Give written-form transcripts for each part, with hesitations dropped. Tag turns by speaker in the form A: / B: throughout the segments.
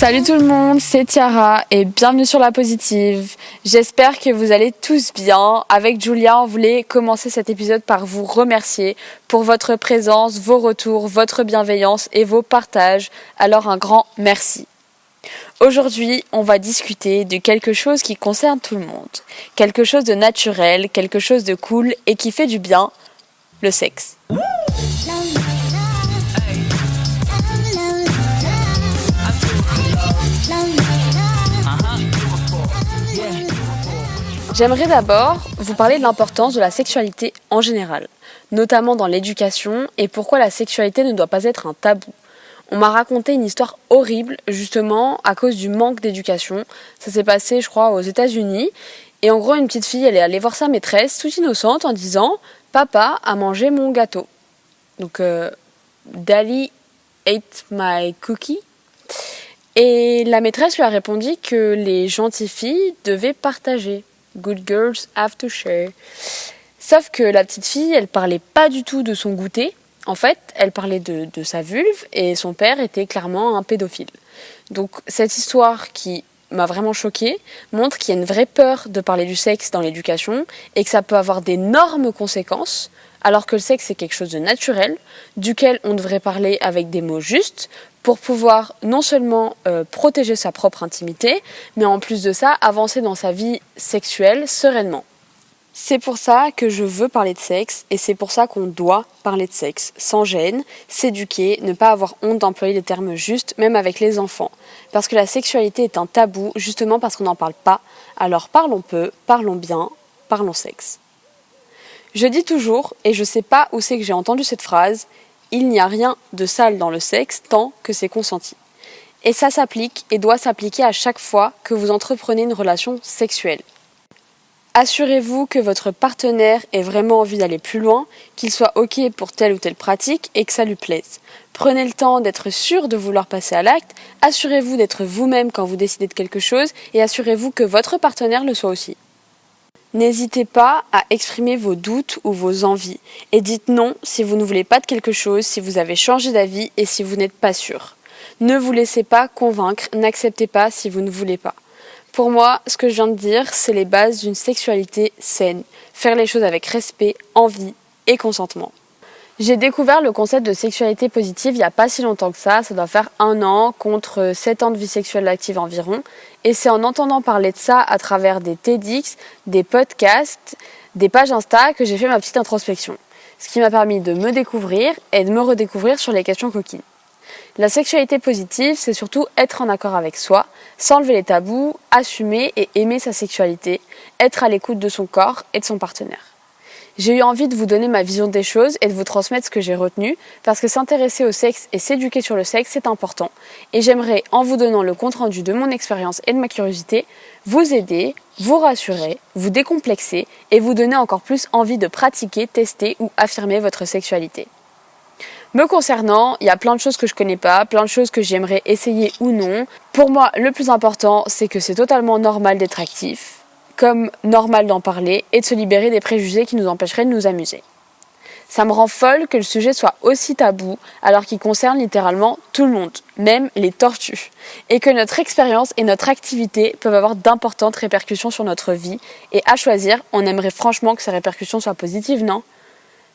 A: Salut tout le monde, c'est Tiara et bienvenue sur La Positive. J'espère que vous allez tous bien. Avec Julia, on voulait commencer cet épisode par vous remercier pour votre présence, vos retours, votre bienveillance et vos partages. Alors un grand merci. Aujourd'hui, on va discuter de quelque chose qui concerne tout le monde. Quelque chose de naturel, quelque chose de cool et qui fait du bien, le sexe. J'aimerais d'abord vous parler de l'importance de la sexualité en général, notamment dans l'éducation et pourquoi la sexualité ne doit pas être un tabou. On m'a raconté une histoire horrible justement à cause du manque d'éducation. Ça s'est passé je crois aux États-Unis et en gros une petite fille elle est allée voir sa maîtresse toute innocente en disant « Papa a mangé mon gâteau ». Donc Daddy ate my cookie. Et la maîtresse lui a répondu que les gentilles filles devaient partager. Good girls have to share. Sauf que la petite fille, elle parlait pas du tout de son goûter. En fait, elle parlait de sa vulve et son père était clairement un pédophile. Donc cette histoire qui m'a vraiment choquée montre qu'il y a une vraie peur de parler du sexe dans l'éducation et que ça peut avoir d'énormes conséquences, alors que le sexe c'est quelque chose de naturel, duquel on devrait parler avec des mots justes pour pouvoir non seulement protéger sa propre intimité, mais en plus de ça, avancer dans sa vie sexuelle sereinement. C'est pour ça que je veux parler de sexe et c'est pour ça qu'on doit parler de sexe, sans gêne, s'éduquer, ne pas avoir honte d'employer les termes justes, même avec les enfants. Parce que la sexualité est un tabou, justement parce qu'on n'en parle pas. Alors parlons peu, parlons bien, parlons sexe. Je dis toujours, et je sais pas où c'est que j'ai entendu cette phrase, il n'y a rien de sale dans le sexe tant que c'est consenti. Et ça s'applique et doit s'appliquer à chaque fois que vous entreprenez une relation sexuelle. Assurez-vous que votre partenaire ait vraiment envie d'aller plus loin, qu'il soit OK pour telle ou telle pratique et que ça lui plaise. Prenez le temps d'être sûr de vouloir passer à l'acte, assurez-vous d'être vous-même quand vous décidez de quelque chose et assurez-vous que votre partenaire le soit aussi. N'hésitez pas à exprimer vos doutes ou vos envies et dites non si vous ne voulez pas de quelque chose, si vous avez changé d'avis et si vous n'êtes pas sûr. Ne vous laissez pas convaincre, n'acceptez pas si vous ne voulez pas. Pour moi, ce que je viens de dire, c'est les bases d'une sexualité saine. Faire les choses avec respect, envie et consentement. J'ai découvert le concept de sexualité positive il n'y a pas si longtemps que ça doit faire 1 an contre 7 ans de vie sexuelle active environ. Et c'est en entendant parler de ça à travers des TEDx, des podcasts, des pages Insta que j'ai fait ma petite introspection. Ce qui m'a permis de me découvrir et de me redécouvrir sur les questions coquines. La sexualité positive, c'est surtout être en accord avec soi, s'enlever les tabous, assumer et aimer sa sexualité, être à l'écoute de son corps et de son partenaire. J'ai eu envie de vous donner ma vision des choses et de vous transmettre ce que j'ai retenu, parce que s'intéresser au sexe et s'éduquer sur le sexe, c'est important. Et j'aimerais, en vous donnant le compte-rendu de mon expérience et de ma curiosité, vous aider, vous rassurer, vous décomplexer et vous donner encore plus envie de pratiquer, tester ou affirmer votre sexualité. Me concernant, il y a plein de choses que je connais pas, plein de choses que j'aimerais essayer ou non. Pour moi, le plus important, c'est que c'est totalement normal d'être actif, comme normal d'en parler et de se libérer des préjugés qui nous empêcheraient de nous amuser. Ça me rend folle que le sujet soit aussi tabou alors qu'il concerne littéralement tout le monde, même les tortues, et que notre expérience et notre activité peuvent avoir d'importantes répercussions sur notre vie et à choisir, on aimerait franchement que ces répercussions soient positives, non ?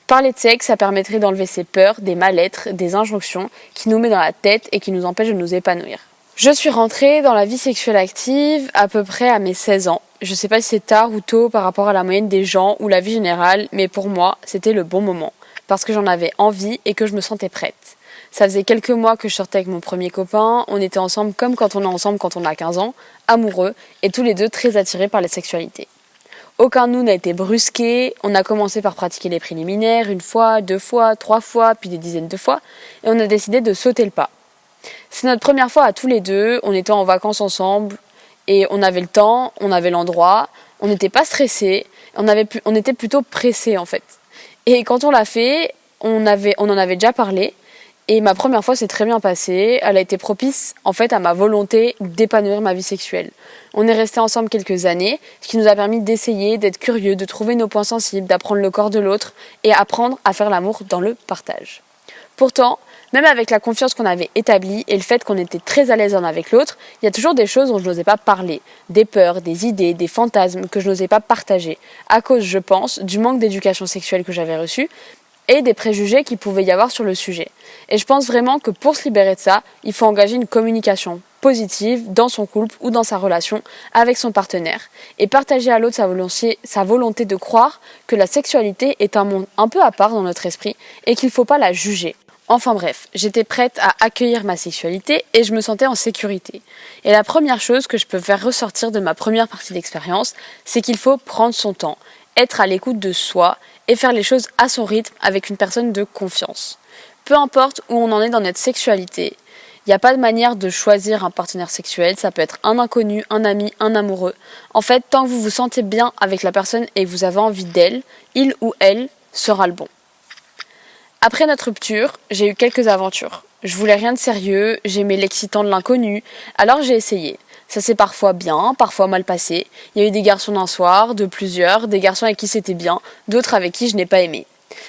A: Parler de sexe, ça permettrait d'enlever ces peurs, des mal-être, des injonctions qui nous met dans la tête et qui nous empêchent de nous épanouir. Je suis rentrée dans la vie sexuelle active à peu près à mes 16 ans. Je sais pas si c'est tard ou tôt par rapport à la moyenne des gens ou la vie générale, mais pour moi, c'était le bon moment. Parce que j'en avais envie et que je me sentais prête. Ça faisait quelques mois que je sortais avec mon premier copain, on était ensemble comme quand on est ensemble quand on a 15 ans, amoureux, et tous les deux très attirés par la sexualité. Aucun de nous n'a été brusqué, on a commencé par pratiquer les préliminaires 1 fois, 2 fois, 3 fois, puis des dizaines de fois, et on a décidé de sauter le pas. C'est notre première fois à tous les deux, on était en vacances ensemble, et on avait le temps, on avait l'endroit, on n'était pas stressés, on était plutôt pressés en fait. Et quand on l'a fait, on en avait déjà parlé, et ma première fois s'est très bien passée, elle a été propice en fait à ma volonté d'épanouir ma vie sexuelle. On est restés ensemble quelques années, ce qui nous a permis d'essayer, d'être curieux, de trouver nos points sensibles, d'apprendre le corps de l'autre, et apprendre à faire l'amour dans le partage. Pourtant, même avec la confiance qu'on avait établie et le fait qu'on était très à l'aise l'un avec l'autre, il y a toujours des choses dont je n'osais pas parler, des peurs, des idées, des fantasmes que je n'osais pas partager, à cause, je pense, du manque d'éducation sexuelle que j'avais reçu et des préjugés qu'il pouvait y avoir sur le sujet. Et je pense vraiment que pour se libérer de ça, il faut engager une communication positive dans son couple ou dans sa relation avec son partenaire et partager à l'autre sa volonté de croire que la sexualité est un monde un peu à part dans notre esprit et qu'il ne faut pas la juger. Enfin bref, j'étais prête à accueillir ma sexualité et je me sentais en sécurité. Et la première chose que je peux faire ressortir de ma première partie d'expérience, c'est qu'il faut prendre son temps, être à l'écoute de soi et faire les choses à son rythme avec une personne de confiance. Peu importe où on en est dans notre sexualité, il n'y a pas de manière de choisir un partenaire sexuel, ça peut être un inconnu, un ami, un amoureux. En fait, tant que vous vous sentez bien avec la personne et que vous avez envie d'elle, il ou elle sera le bon. Après notre rupture, j'ai eu quelques aventures. Je voulais rien de sérieux, j'aimais l'excitant de l'inconnu, alors j'ai essayé. Ça s'est parfois bien, parfois mal passé. Il y a eu des garçons d'un soir, de plusieurs, des garçons avec qui c'était bien, d'autres avec qui je n'ai pas aimé.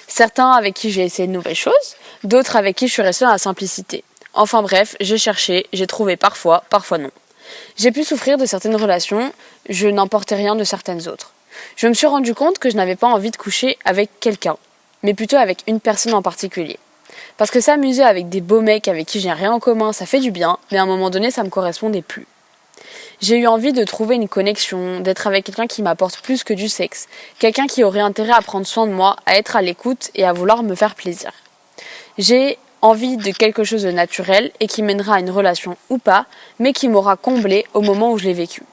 A: Certains avec qui j'ai essayé de nouvelles choses, d'autres avec qui je suis restée dans la simplicité. Enfin bref, j'ai cherché, j'ai trouvé parfois, parfois non. J'ai pu souffrir de certaines relations, je n'emportais rien de certaines autres. Je me suis rendu compte que je n'avais pas envie de coucher avec quelqu'un, mais plutôt avec une personne en particulier. Parce que s'amuser avec des beaux mecs avec qui j'ai rien en commun, ça fait du bien, mais à un moment donné, ça me correspondait plus. J'ai eu envie de trouver une connexion, d'être avec quelqu'un qui m'apporte plus que du sexe, quelqu'un qui aurait intérêt à prendre soin de moi, à être à l'écoute et à vouloir me faire plaisir. J'ai envie de quelque chose de naturel et qui mènera à une relation ou pas, mais qui m'aura comblé au moment où je l'ai vécu.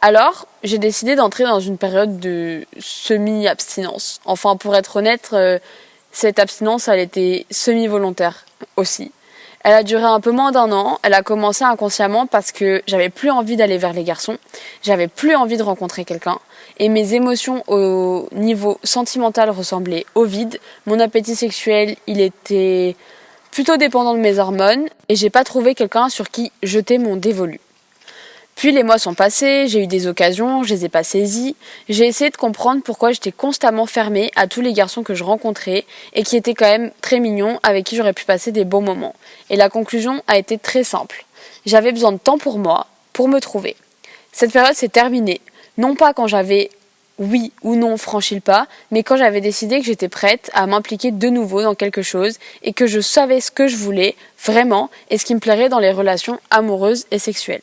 A: Alors, j'ai décidé d'entrer dans une période de semi-abstinence. Enfin, pour être honnête, cette abstinence, elle était semi-volontaire aussi. Elle a duré un peu moins d'un an, elle a commencé inconsciemment parce que j'avais plus envie d'aller vers les garçons, j'avais plus envie de rencontrer quelqu'un, et mes émotions au niveau sentimental ressemblaient au vide, mon appétit sexuel, il était plutôt dépendant de mes hormones, et j'ai pas trouvé quelqu'un sur qui jeter mon dévolu. Puis les mois sont passés, j'ai eu des occasions, je les ai pas saisies. J'ai essayé de comprendre pourquoi j'étais constamment fermée à tous les garçons que je rencontrais et qui étaient quand même très mignons, avec qui j'aurais pu passer des bons moments. Et la conclusion a été très simple. J'avais besoin de temps pour moi, pour me trouver. Cette période s'est terminée, non pas quand j'avais oui ou non franchi le pas, mais quand j'avais décidé que j'étais prête à m'impliquer de nouveau dans quelque chose et que je savais ce que je voulais vraiment et ce qui me plairait dans les relations amoureuses et sexuelles.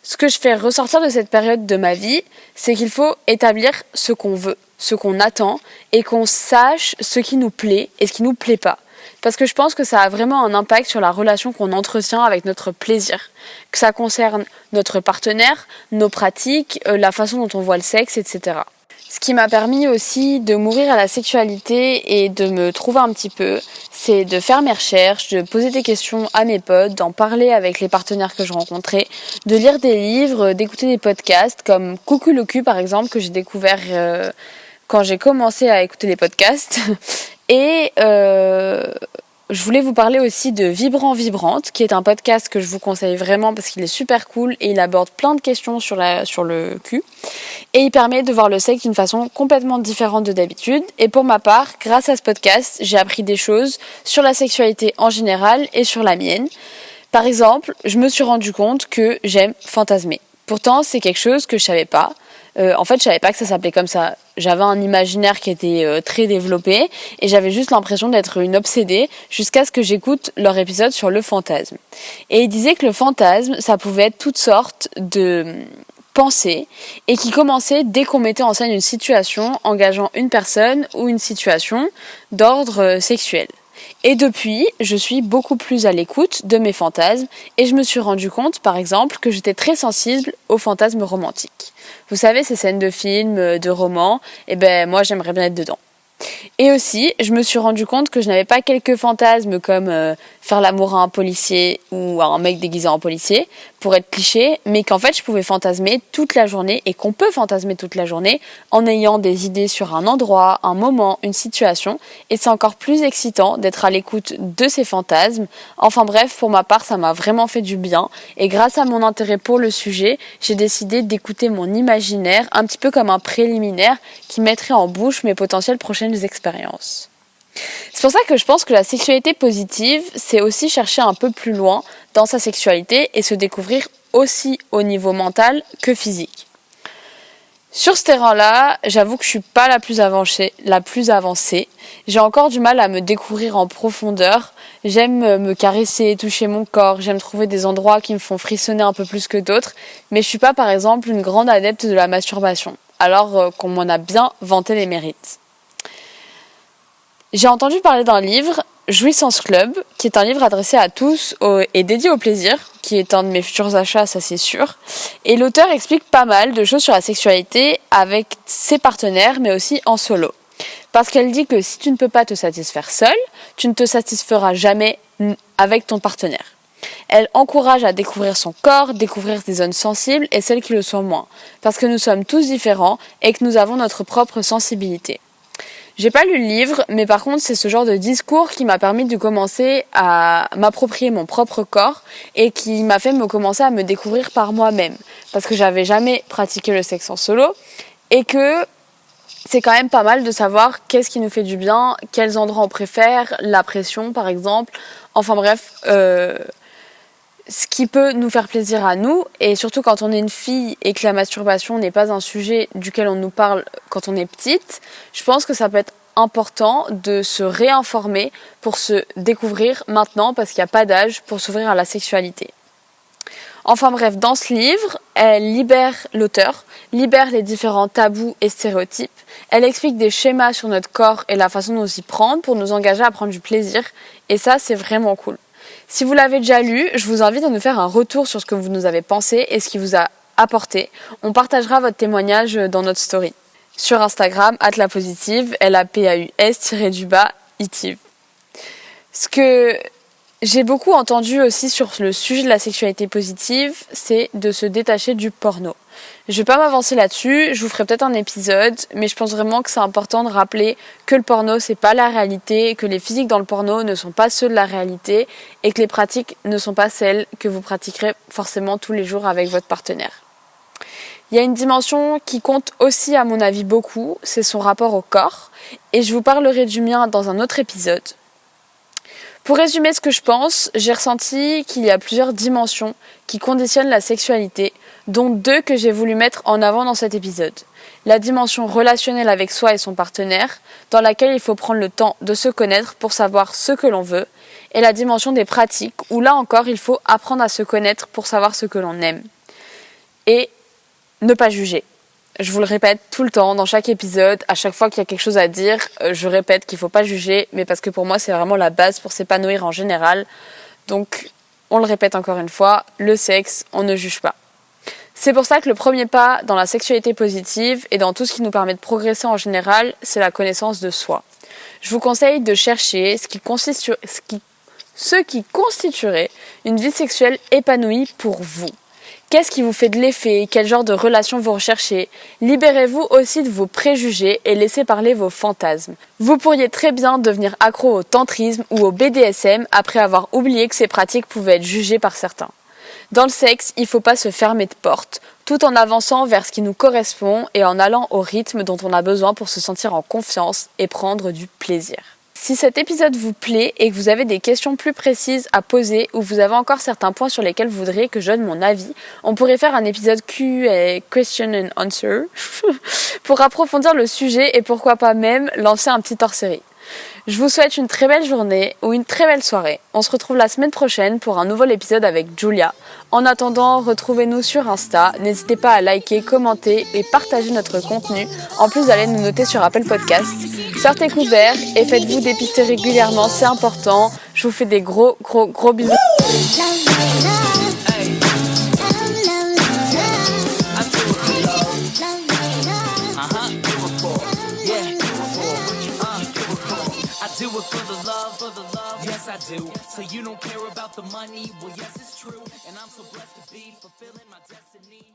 A: Ce que je fais ressortir de cette période de ma vie, c'est qu'il faut établir ce qu'on veut, ce qu'on attend, et qu'on sache ce qui nous plaît et ce qui nous plaît pas. Parce que je pense que ça a vraiment un impact sur la relation qu'on entretient avec notre plaisir. Que ça concerne notre partenaire, nos pratiques, la façon dont on voit le sexe, etc. Ce qui m'a permis aussi de m'ouvrir à la sexualité et de me trouver un petit peu, c'est de faire mes recherches, de poser des questions à mes potes, d'en parler avec les partenaires que je rencontrais, de lire des livres, d'écouter des podcasts comme Coucou le cul par exemple que j'ai découvert quand j'ai commencé à écouter les podcasts. Et je voulais vous parler aussi de Vibrant Vibrante, qui est un podcast que je vous conseille vraiment parce qu'il est super cool et il aborde plein de questions sur le cul. Et il permet de voir le sexe d'une façon complètement différente de d'habitude. Et pour ma part, grâce à ce podcast, j'ai appris des choses sur la sexualité en général et sur la mienne. Par exemple, je me suis rendu compte que j'aime fantasmer. Pourtant, c'est quelque chose que je savais pas. En fait, je savais pas que ça s'appelait comme ça. J'avais un imaginaire qui était très développé et j'avais juste l'impression d'être une obsédée jusqu'à ce que j'écoute leur épisode sur le fantasme. Et ils disaient que le fantasme, ça pouvait être toutes sortes de pensées et qui commençaient dès qu'on mettait en scène une situation engageant une personne ou une situation d'ordre sexuel. Et depuis, je suis beaucoup plus à l'écoute de mes fantasmes et je me suis rendu compte, par exemple, que j'étais très sensible aux fantasmes romantiques. Vous savez, ces scènes de films, de romans, moi j'aimerais bien être dedans. Et aussi, je me suis rendu compte que je n'avais pas quelques fantasmes comme faire l'amour à un policier ou à un mec déguisé en policier, pour être cliché, mais qu'en fait je pouvais fantasmer toute la journée et qu'on peut fantasmer toute la journée en ayant des idées sur un endroit, un moment, une situation, et c'est encore plus excitant d'être à l'écoute de ces fantasmes. Enfin bref, pour ma part, ça m'a vraiment fait du bien, et grâce à mon intérêt pour le sujet, j'ai décidé d'écouter mon imaginaire, un petit peu comme un préliminaire qui mettrait en bouche mes potentielles prochaines expériences. C'est pour ça que je pense que la sexualité positive, c'est aussi chercher un peu plus loin dans sa sexualité et se découvrir aussi au niveau mental que physique. Sur ce terrain-là, j'avoue que je suis pas la plus avancée. J'ai encore du mal à me découvrir en profondeur. J'aime me caresser, toucher mon corps. J'aime trouver des endroits qui me font frissonner un peu plus que d'autres. Mais je suis pas, par exemple, une grande adepte de la masturbation. Alors qu'on m'en a bien vanté les mérites. J'ai entendu parler d'un livre, Jouissance Club, qui est un livre adressé à tous et dédié au plaisir, qui est un de mes futurs achats, ça c'est sûr. Et l'auteur explique pas mal de choses sur la sexualité avec ses partenaires, mais aussi en solo. Parce qu'elle dit que si tu ne peux pas te satisfaire seul, tu ne te satisferas jamais avec ton partenaire. Elle encourage à découvrir son corps, découvrir des zones sensibles et celles qui le sont moins. Parce que nous sommes tous différents et que nous avons notre propre sensibilité. J'ai pas lu le livre, mais par contre, c'est ce genre de discours qui m'a permis de commencer à m'approprier mon propre corps et qui m'a fait commencer à me découvrir par moi-même. Parce que j'avais jamais pratiqué le sexe en solo et que c'est quand même pas mal de savoir qu'est-ce qui nous fait du bien, quels endroits on préfère, la pression par exemple. Enfin bref, ce qui peut nous faire plaisir à nous, et surtout quand on est une fille et que la masturbation n'est pas un sujet duquel on nous parle quand on est petite, je pense que ça peut être important de se réinformer pour se découvrir maintenant parce qu'il n'y a pas d'âge pour s'ouvrir à la sexualité. Enfin bref, dans ce livre, l'auteur libère les différents tabous et stéréotypes. Elle explique des schémas sur notre corps et la façon de nous y prendre pour nous engager à prendre du plaisir. Et ça, c'est vraiment cool. Si vous l'avez déjà lu, je vous invite à nous faire un retour sur ce que vous nous avez pensé et ce qui vous a apporté. On partagera votre témoignage dans notre story. Sur Instagram, @lapositive, LAPAUS_itive. Ce que j'ai beaucoup entendu aussi sur le sujet de la sexualité positive, c'est de se détacher du porno. Je vais pas m'avancer là-dessus, je vous ferai peut-être un épisode, mais je pense vraiment que c'est important de rappeler que le porno c'est pas la réalité, que les physiques dans le porno ne sont pas ceux de la réalité et que les pratiques ne sont pas celles que vous pratiquerez forcément tous les jours avec votre partenaire. Il y a une dimension qui compte aussi à mon avis beaucoup, c'est son rapport au corps, et je vous parlerai du mien dans un autre épisode. Pour résumer ce que je pense, j'ai ressenti qu'il y a plusieurs dimensions qui conditionnent la sexualité, dont 2 que j'ai voulu mettre en avant dans cet épisode. La dimension relationnelle avec soi et son partenaire, dans laquelle il faut prendre le temps de se connaître pour savoir ce que l'on veut, et la dimension des pratiques, où là encore il faut apprendre à se connaître pour savoir ce que l'on aime. Et ne pas juger. Je vous le répète tout le temps, dans chaque épisode, à chaque fois qu'il y a quelque chose à dire, je répète qu'il ne faut pas juger, mais parce que pour moi, c'est vraiment la base pour s'épanouir en général. Donc, on le répète encore une fois, le sexe, on ne juge pas. C'est pour ça que le premier pas dans la sexualité positive et dans tout ce qui nous permet de progresser en général, c'est la connaissance de soi. Je vous conseille de chercher ce qui constituerait une vie sexuelle épanouie pour vous. Qu'est-ce qui vous fait de l'effet? Quel genre de relation vous recherchez? Libérez-vous aussi de vos préjugés et laissez parler vos fantasmes. Vous pourriez très bien devenir accro au tantrisme ou au BDSM après avoir oublié que ces pratiques pouvaient être jugées par certains. Dans le sexe, il ne faut pas se fermer de porte, tout en avançant vers ce qui nous correspond et en allant au rythme dont on a besoin pour se sentir en confiance et prendre du plaisir. Si cet épisode vous plaît et que vous avez des questions plus précises à poser ou vous avez encore certains points sur lesquels vous voudriez que je donne mon avis, on pourrait faire un épisode Q&A, Question and Answer, pour approfondir le sujet et pourquoi pas même lancer un petit hors-série. Je vous souhaite une très belle journée ou une très belle soirée. On se retrouve la semaine prochaine pour un nouvel épisode avec Julia. En attendant, retrouvez-nous sur Insta. N'hésitez pas à liker, commenter et partager notre contenu, en plus d'aller nous noter sur Apple Podcast. Sortez couverts et faites-vous dépister régulièrement, c'est important. Je vous fais des gros bisous.
B: Do it for the love, yes I do. So you don't care about the money, well yes it's true. And I'm so blessed to be fulfilling my destiny.